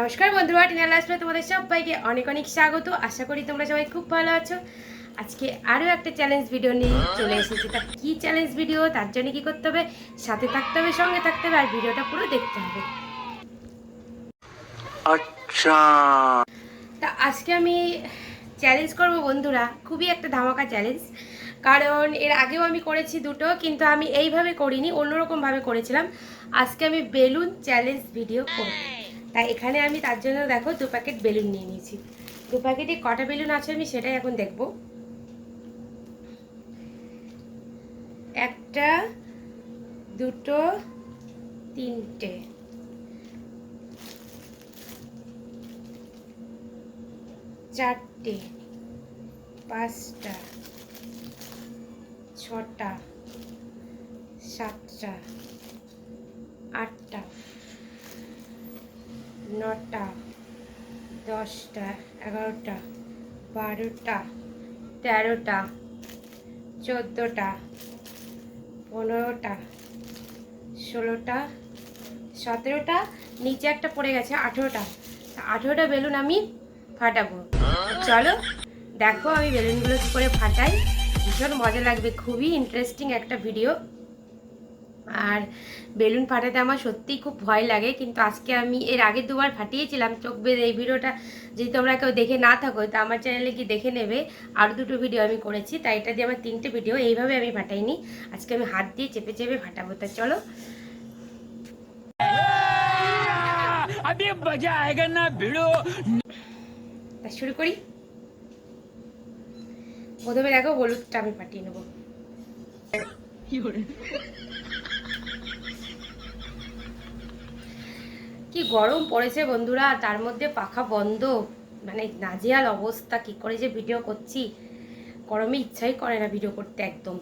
নমস্কার বন্ধুরা, টিনা লাইফে তোমাদের সবাইকে অনেক অনেক স্বাগত। আশা করি তোমরা সবাই খুব ভালো আছো। আজকে আরও একটা চ্যালেঞ্জ ভিডিও নিয়ে চলে এসেছি। তা কী চ্যালেঞ্জ ভিডিও, তার জন্য কী করতে হবে, সাথে থাকতে হবে, সঙ্গে থাকতে হবে, আর ভিডিওটা পুরো দেখতে হবে। আচ্ছা, তা আজকে আমি চ্যালেঞ্জ করব বন্ধুরা, খুবই একটা ধামাকা চ্যালেঞ্জ। কারণ এর আগেও আমি করেছি দুটো, কিন্তু আমি এইভাবে করিনি, অন্যরকমভাবে করেছিলাম। আজকে আমি বেলুন চ্যালেঞ্জ ভিডিও করব। তাই এখানে আমি তার জন্য দেখো 2 প্যাকেট বেলুন নিয়ে নিয়েছি। 2 প্যাকেটে কটা বেলুন আছে আমি সেটাই এখন দেখব। একটা, দুটো, তিনটে, চারটে, পাঁচটা, ছটা, সাতটা, আটটা, নটা, 10টা, 11টা, 12টা, 13টা, 14টা, 15টা, 16টা, 17টা, নিচে একটা পড়ে গেছে 18টা। 18টা বেলুন আমি ফাটাবো। চলো দেখো আমি বেলুনগুলো কী করে ফাটাই। ভীষণ মজা লাগবে, খুবই ইন্টারেস্টিং একটা ভিডিও। আর বেলুন ফাটাতে আমার সত্যিই খুব ভয় লাগে, কিন্তু আজকে আমি এর আগে 2বার ফাটিয়েছিলাম চোখ বেঁধে। এই ভিডিওটা যদি তোমরা কেউ দেখে না থাকো তা আমার চ্যানেলে কি দেখে নেবে। আরও 2টো ভিডিও আমি করেছি, তাই এটা দিয়ে আমার 3টে ভিডিও। এইভাবে আমি ফাটাইনি, আজকে আমি হাত দিয়ে চেপে চেপে ফাটাবো। তা চলো अभी मजा आएगा ना भिड़ो। তা শুরু করি। প্রথমে দেখো হলুদটা আমি ফাটিয়ে নেবো। কি গরম পড়েছে বন্ধুরা, তার মধ্যে পাখা বন্ধ, মানে নাজেহাল অবস্থা। কি করে যে ভিডিও করছি, গরমে ইচ্ছাই করে না ভিডিও করতে একদম।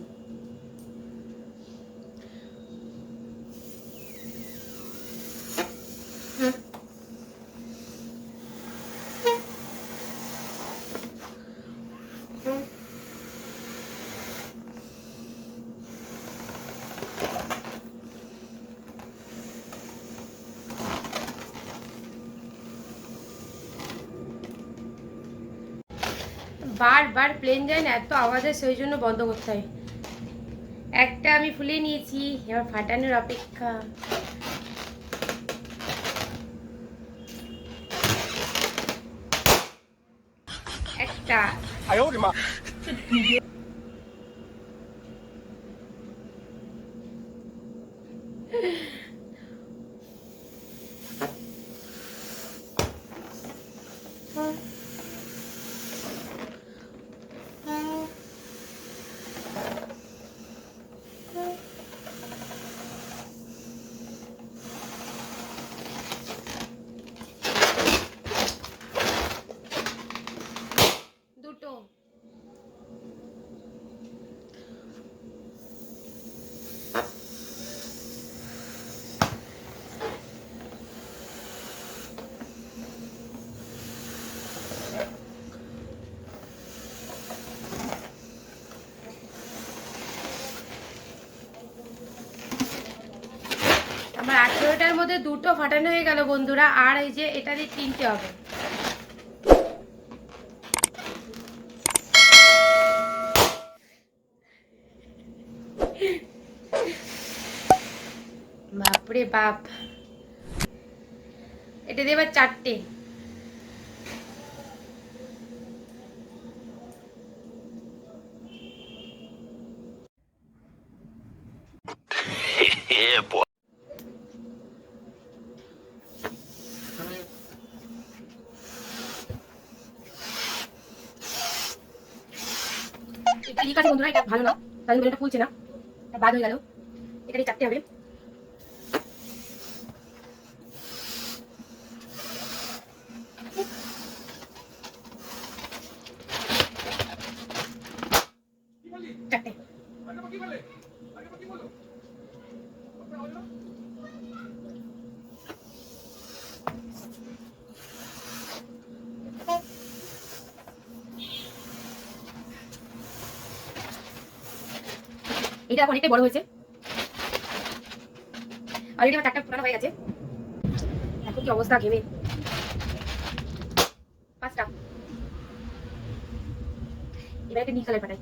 বারবার প্লেন যায় না, এত আওয়াজ হয়, সেই জন্য বন্ধ করতে হয়। একটা আমি ফুলিয়ে নিয়েছি, এবার ফাটানোর অপেক্ষা। একটা, দুটো, আমার 18টার মধ্যে 2টো ফাটানো হয়ে গেল বন্ধুরা। আর এই যে এটা দিয়ে 3টে হবে। বাপরে বাপ, এটা দিয়ে এবার 4টে। এটা ঠিক আছে বন্ধুরা, এটা ভালো না, তাই বেলুনটা ফুলছে না, এটা বাদ হয়ে গেল। এখানে 4টে হবে। চারটে। এটা এখন অনেকটাই বড় হয়েছে। অলরেডি আমার 4টা ফুটানো হয়ে গেছে। এখন কি অবস্থা ঘেমে। 5টা। এবার একটা নীল কালার পাঠাই।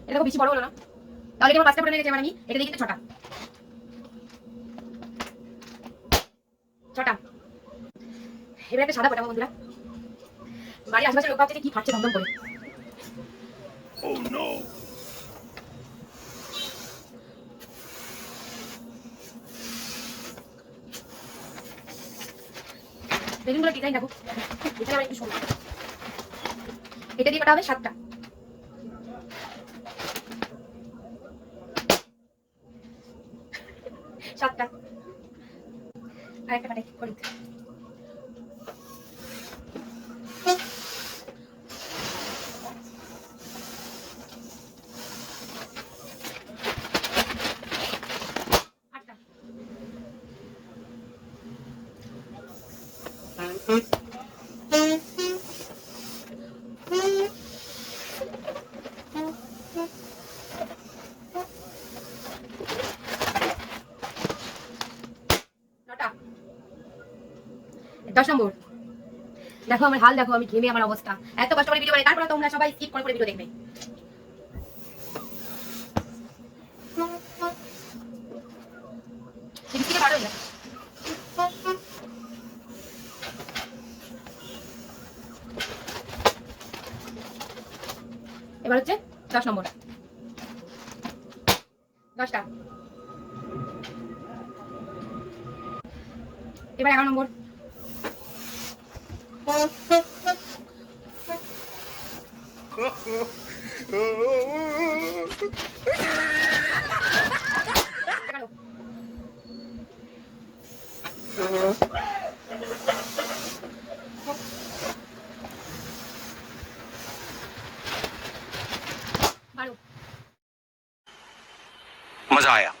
এটা বেশি বড় হলো না, তাহলে আমার 5টা পড়ে গেছে। এবার আমি এটা দিয়ে কিন্তু 6টা। 6টা। এবার একটা সাদা পাঠাবো বন্ধুরা। বাড়ির আশেপাশে লোক ভাবছে কি ফাটছে ধমধম করে। Oh no! বেলুনগুলো ডিজাইন দেখো, এখানে আমার একটু সময়। এটা দিয়ে কাটা হবে 7টা। 7টা। আরেকটা কাটাই করি। 8টা। নটা। 10 নম্বর। দেখো আমার হাল, দেখো আমি ঘেমে আমার অবস্থা। এত কষ্ট করে ভিডিও বানাই, তারপরে তোমরা সবাই স্কিপ করে ভিডিও দেখবে। এবার হচ্ছে 10 নম্বর। 10টা। এবার 11 নম্বর। मजा आया।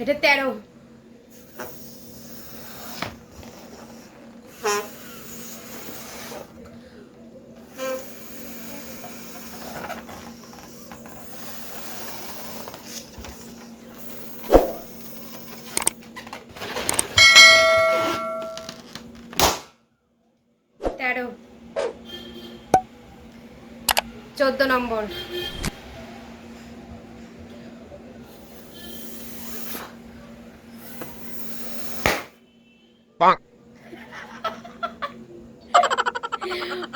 এটা 13। তেরো। 14 নম্বর।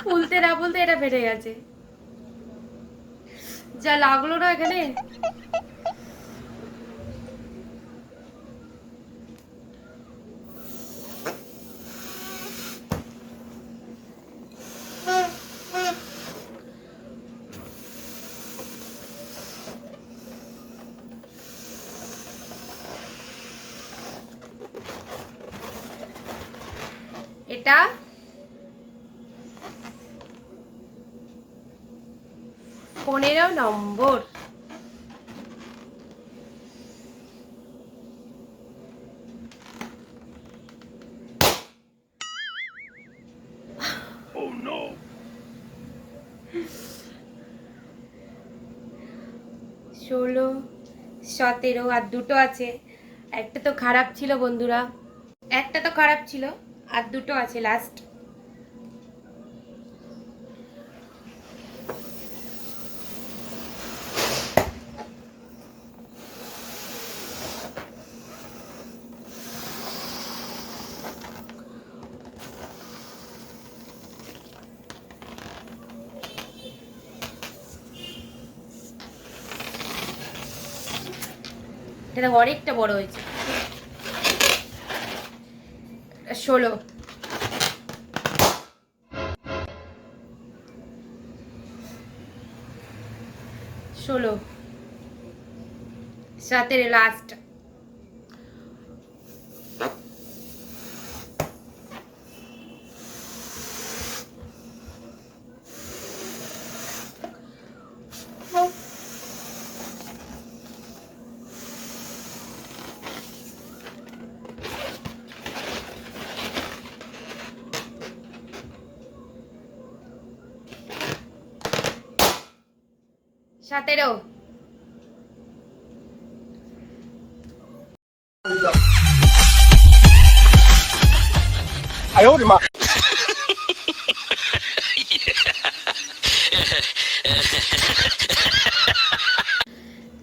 ফুলতে না ফুলতে এটা ফেটে গেছে, যা লাগলো না এখানে। এটা 15 নম্বর। Oh no! 16, 17 আর দুটো আছে। একটা তো খারাপ ছিল বন্ধুরা, একটা তো খারাপ ছিল আর দুটো আছে লাস্ট। এটা অনেকটা বড় হয়েছে। 16, 17 লাস্ট। 17।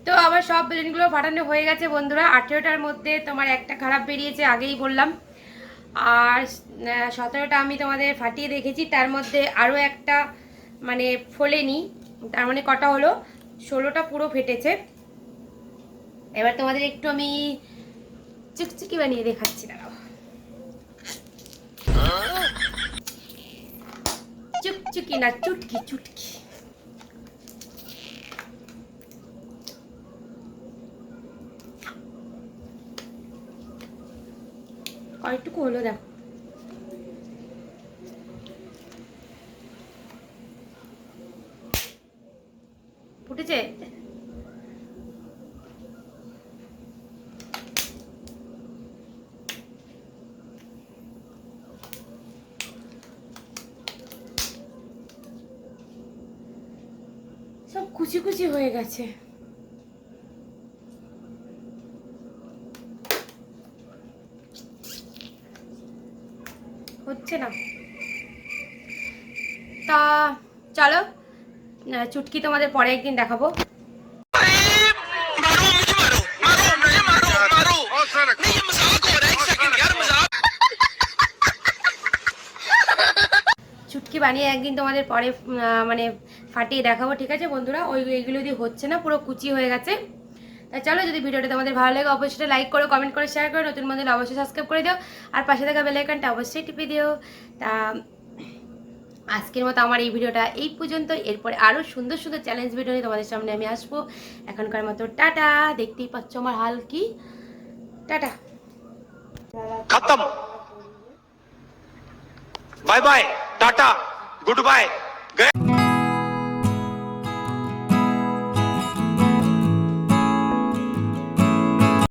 তো আবার সব বেলুনগুলো ফাটানো হয়ে গেছে বন্ধুরা। 18টার মধ্যে তোমার একটা খারাপ বেরিয়েছে, আগেই বললাম। আর 17টা আমি তোমাদের ফাটিয়ে দেখেছি, তার মধ্যে আরও একটা মানে ফোলেনি। তার মানে কটা হলো, 16টা পুরো ফেটেছে। এবার তোমাদের একটু আমি চুকচুকি বানিয়ে দেখাচ্ছি, দাঁড়াও। চুকচুকি না, চুটকি চুটকি। কয়টুকু হলো দেখো। ফুটেছে। সব কুচি কুচি হয়ে গেছে। হচ্ছে না। তা চলো, চুটকি তোমাদের পরে একদিন দেখাবো। চুটকি বানিয়ে একদিন তোমাদের পরে মানে ফাটিয়ে দেখাবো, ঠিক আছে বন্ধুরা। এইগুলো দিয়ে হচ্ছে না, পুরো কুচি হয়ে গেছে। তা চলো, যদি ভিডিওটা তোমাদের ভালো লাগে অবশ্যই লাইক করো, কমেন্ট করে শেয়ার করো, নতুন বন্ধুরা অবশ্যই সাবস্ক্রাইব করে দিও, আর পাশে থাকা বেল আইকনটা অবশ্যই টিপে দিও। তা আজকের মতো আমার এই ভিডিওটা এই পর্যন্ত। এরপরে আরও সুন্দর সুন্দর চ্যালেঞ্জ ভিডিও নিয়ে তোমাদের সামনে আমি আসবো। এখনকার মতো টাটা। দেখতেই পাচ্ছ আমার হাল কি। টাটা, खत्म। बाय बाय, टाटा, गुड बाय, गए।